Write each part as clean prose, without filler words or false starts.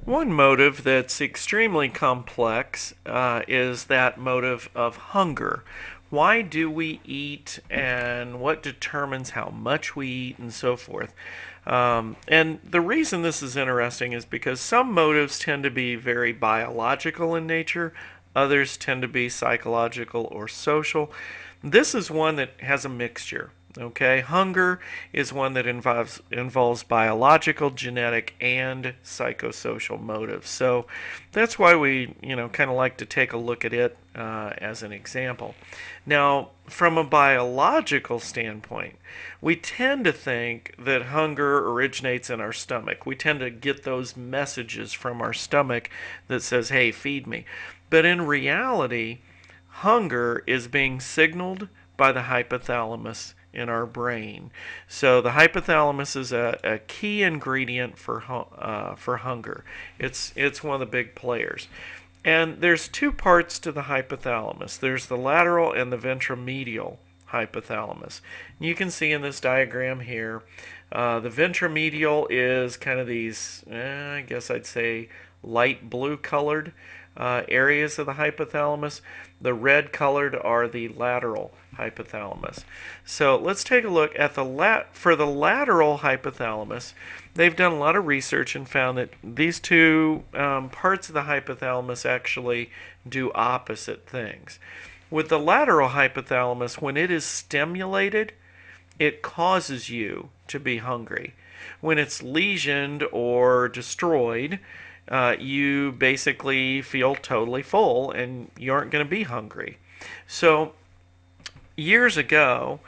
One motive that's extremely complex is that motive of hunger. Why do we eat, and what determines how much we eat, and so forth? And the reason this is interesting is because some motives tend to be very biological in nature, others tend to be psychological or social. This is one that has a mixture. Okay, hunger is one that involves biological, genetic, and psychosocial motives. So that's why we, kind of like to take a look at it as an example. Now, from a biological standpoint, we tend to think that hunger originates in our stomach. We tend to get those messages from our stomach that says, "Hey, feed me." But in reality, hunger is being signaled by the hypothalamus in our brain. So the hypothalamus is a key ingredient for hunger. It's one of the big players. And there's two parts to the hypothalamus. There's the lateral and the ventromedial hypothalamus. You can see in this diagram here, the ventromedial is kind of these, I guess I'd say, light blue colored areas of the hypothalamus. The red colored are the lateral hypothalamus. So let's take a look at for the lateral hypothalamus. They've done a lot of research and found that these two parts of the hypothalamus actually do opposite things. With the lateral hypothalamus, when it is stimulated, it causes you to be hungry. When it's lesioned or destroyed, you basically feel totally full and you aren't going to be hungry. So, years ago,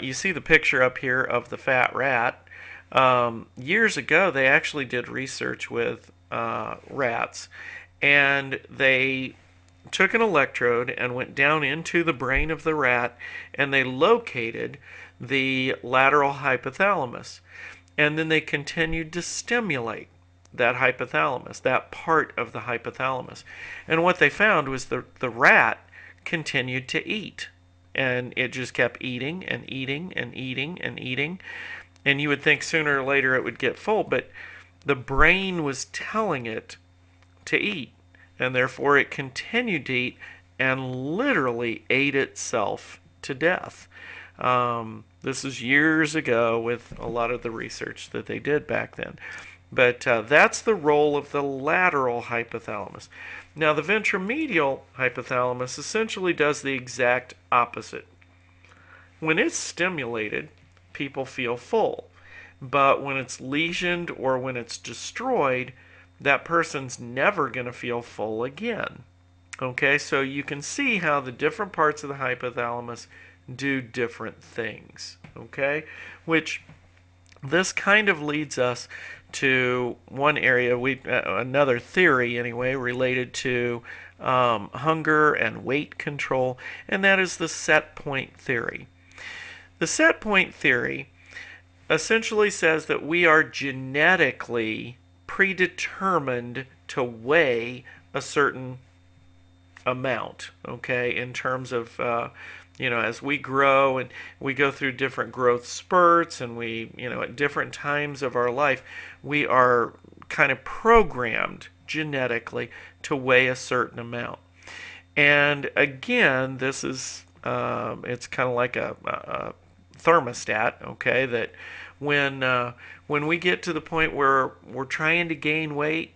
you see the picture up here of the fat rat. Years ago, they actually did research with rats, and they took an electrode and went down into the brain of the rat, and they located the lateral hypothalamus. And then they continued to stimulate that hypothalamus, that part of the hypothalamus. And what they found was the rat continued to eat. And it just kept eating and eating and eating and eating. And you would think sooner or later it would get full, but the brain was telling it to eat. And therefore it continued to eat and literally ate itself to death. This is years ago with a lot of the research that they did back then. But that's the role of the lateral hypothalamus. Now, the ventromedial hypothalamus essentially does the exact opposite. When it's stimulated, people feel full. But when it's lesioned or when it's destroyed, that person's never going to feel full again. Okay, so you can see how the different parts of the hypothalamus do different things. Okay, which this kind of leads us to one area, another theory anyway, related to hunger and weight control, and that is the set point theory. The set point theory essentially says that we are genetically predetermined to weigh a certain amount, okay, in terms of as we grow and we go through different growth spurts and we, at different times of our life, we are kind of programmed genetically to weigh a certain amount. And again, this is, it's kind of like a thermostat, okay, that when we get to the point where we're trying to gain weight,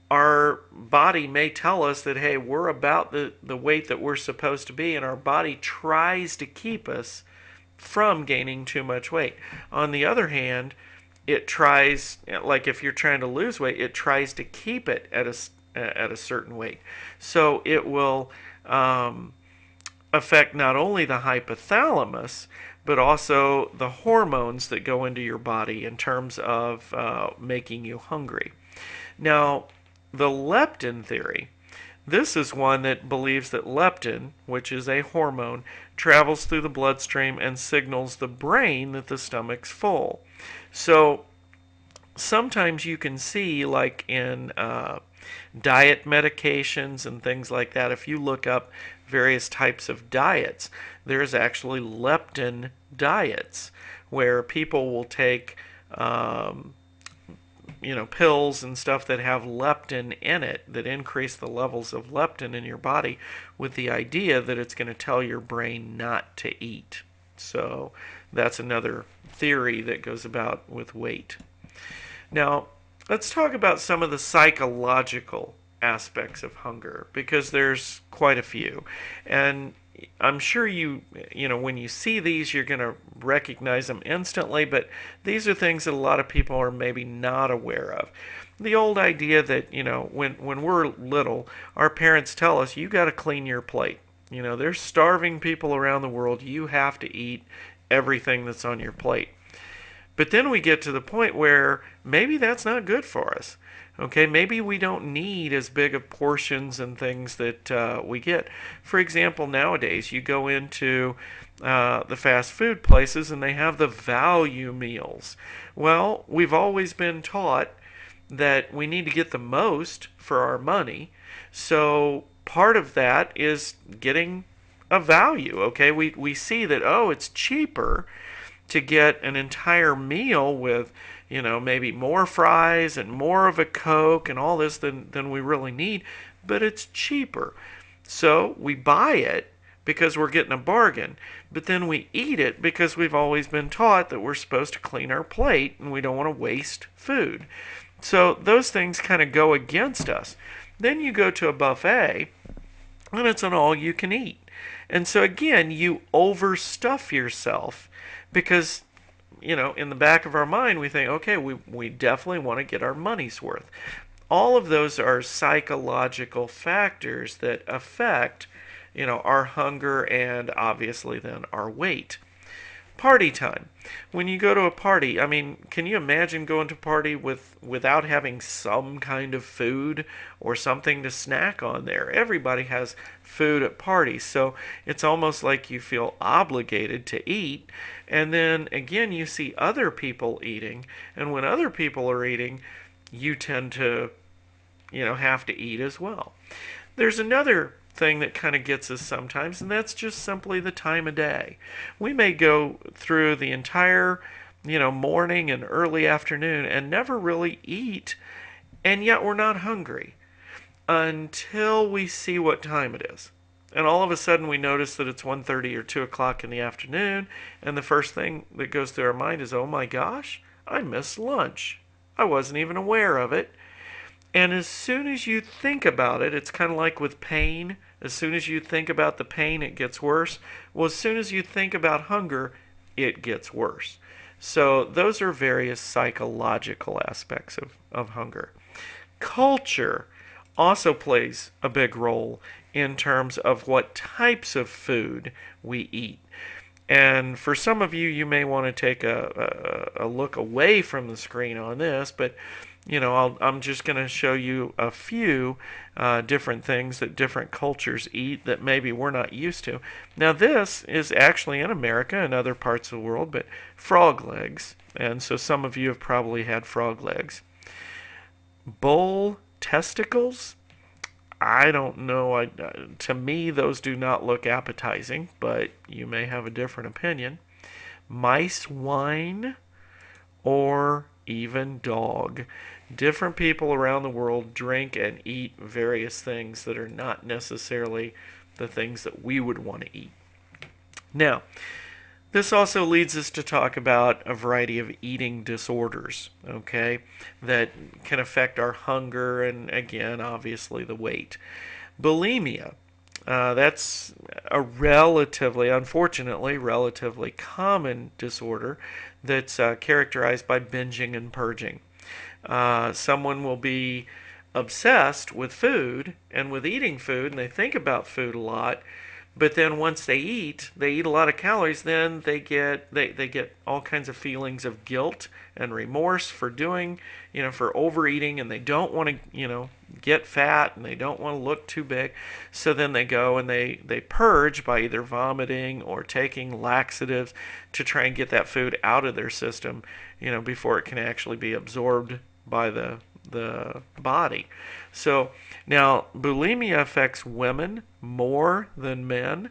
our body may tell us that, hey, we're about the weight that we're supposed to be, and our body tries to keep us from gaining too much weight. On the other hand, it tries, like if you're trying to lose weight, it tries to keep it at a certain weight. So it will affect not only the hypothalamus, but also the hormones that go into your body in terms of making you hungry. Now, the leptin theory. This is one that believes that leptin, which is a hormone, travels through the bloodstream and signals the brain that the stomach's full. So sometimes you can see, like in diet medications and things like that, if you look up various types of diets, there's actually leptin diets where people will take pills and stuff that have leptin in it that increase the levels of leptin in your body with the idea that it's going to tell your brain not to eat. So that's another theory that goes about with weight. Now, let's talk about some of the psychological aspects of hunger because there's quite a few. And I'm sure when you see these, you're going to recognize them instantly, but these are things that a lot of people are maybe not aware of. The old idea that, when we're little, our parents tell us, you got to clean your plate. There's starving people around the world. You have to eat everything that's on your plate. But then we get to the point where maybe that's not good for us. Okay, maybe we don't need as big of portions and things that we get. For example, nowadays you go into the fast food places and they have the value meals. Well, we've always been taught that we need to get the most for our money. So part of that is getting a value. Okay, we see that, oh, it's cheaper to get an entire meal with, maybe more fries and more of a Coke and all this than we really need, but it's cheaper. So we buy it because we're getting a bargain, but then we eat it because we've always been taught that we're supposed to clean our plate and we don't want to waste food. So those things kind of go against us. Then you go to a buffet and it's an all you can eat. And so again, you overstuff yourself because, in the back of our mind, we think, okay, we definitely want to get our money's worth. All of those are psychological factors that affect, our hunger and obviously then our weight. Party time. When you go to a party, I mean, can you imagine going to a party without having some kind of food or something to snack on there? Everybody has food at parties, so it's almost like you feel obligated to eat. And then again, you see other people eating, and when other people are eating, you tend to, have to eat as well. There's another thing that kind of gets us sometimes, and that's just simply the time of day. We may go through the entire, morning and early afternoon and never really eat, and yet we're not hungry until we see what time it is. And all of a sudden we notice that it's 1:30 or 2 o'clock in the afternoon, and the first thing that goes through our mind is, oh my gosh, I missed lunch. I wasn't even aware of it. And as soon as you think about it, it's kind of like with pain. As soon as you think about the pain, it gets worse. Well, as soon as you think about hunger, it gets worse. So those are various psychological aspects of hunger. Culture also plays a big role in terms of what types of food we eat. And for some of you, you may want to take a look away from the screen on this, but I'm just going to show you a few different things that different cultures eat that maybe we're not used to. Now, this is actually in America and other parts of the world, but frog legs. And so some of you have probably had frog legs. Bull testicles? I don't know. To me, those do not look appetizing, but you may have a different opinion. Mice wine or even dog. Different people around the world drink and eat various things that are not necessarily the things that we would want to eat. Now, this also leads us to talk about a variety of eating disorders, okay, that can affect our hunger and, again, obviously the weight. Bulimia, that's a unfortunately, relatively common disorder that's characterized by binging and purging. Someone will be obsessed with food and with eating food, and they think about food a lot. But then once they eat a lot of calories. Then they get all kinds of feelings of guilt and remorse for for overeating, and they don't want to get fat, and they don't want to look too big. So then they go and they purge by either vomiting or taking laxatives to try and get that food out of their system, before it can actually be absorbed by the body. So now bulimia affects women more than men,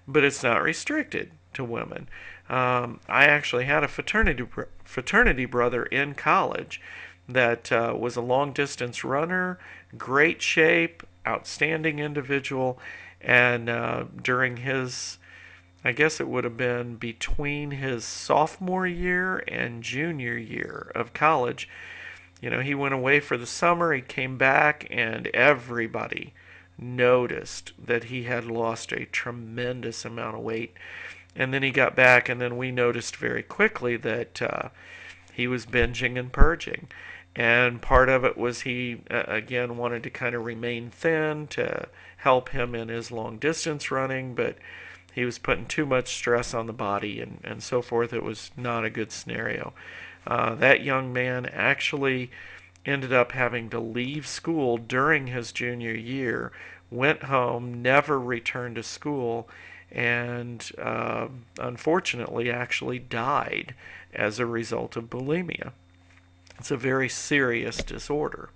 but it's not restricted to women. I actually had a fraternity brother in college that was a long distance runner, great shape, outstanding individual, and during his, I guess it would have been between his sophomore year and junior year of college. He went away for the summer, he came back, and everybody noticed that he had lost a tremendous amount of weight. And then he got back, and then we noticed very quickly that he was binging and purging. And part of it was he, again, wanted to kind of remain thin to help him in his long distance running, but he was putting too much stress on the body and so forth. It was not a good scenario. That young man actually ended up having to leave school during his junior year, went home, never returned to school, and unfortunately actually died as a result of bulimia. It's a very serious disorder.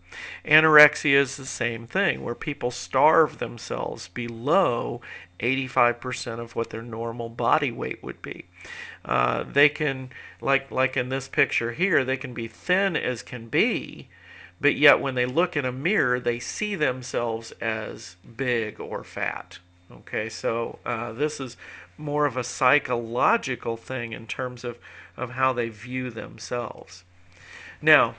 Anorexia is the same thing, where people starve themselves below 85% of what their normal body weight would be. They can, like in this picture here, they can be thin as can be, but yet when they look in a mirror, they see themselves as big or fat. Okay, so this is more of a psychological thing in terms of how they view themselves. Now,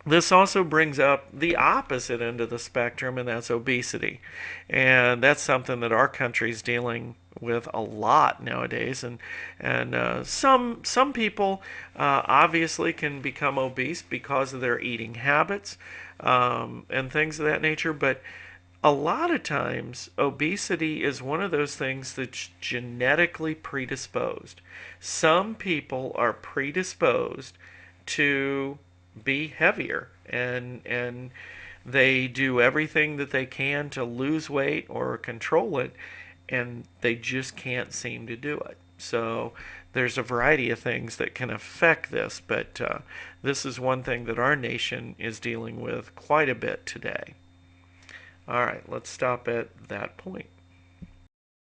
this also brings up the opposite end of the spectrum, and that's obesity. And that's something that our country is dealing with a lot nowadays. And some people obviously can become obese because of their eating habits and things of that nature. But a lot of times, obesity is one of those things that's genetically predisposed. Some people are predisposed to be heavier, and they do everything that they can to lose weight or control it, and they just can't seem to do it. So there's a variety of things that can affect this, but this is one thing that our nation is dealing with quite a bit today. All right, let's stop at that point.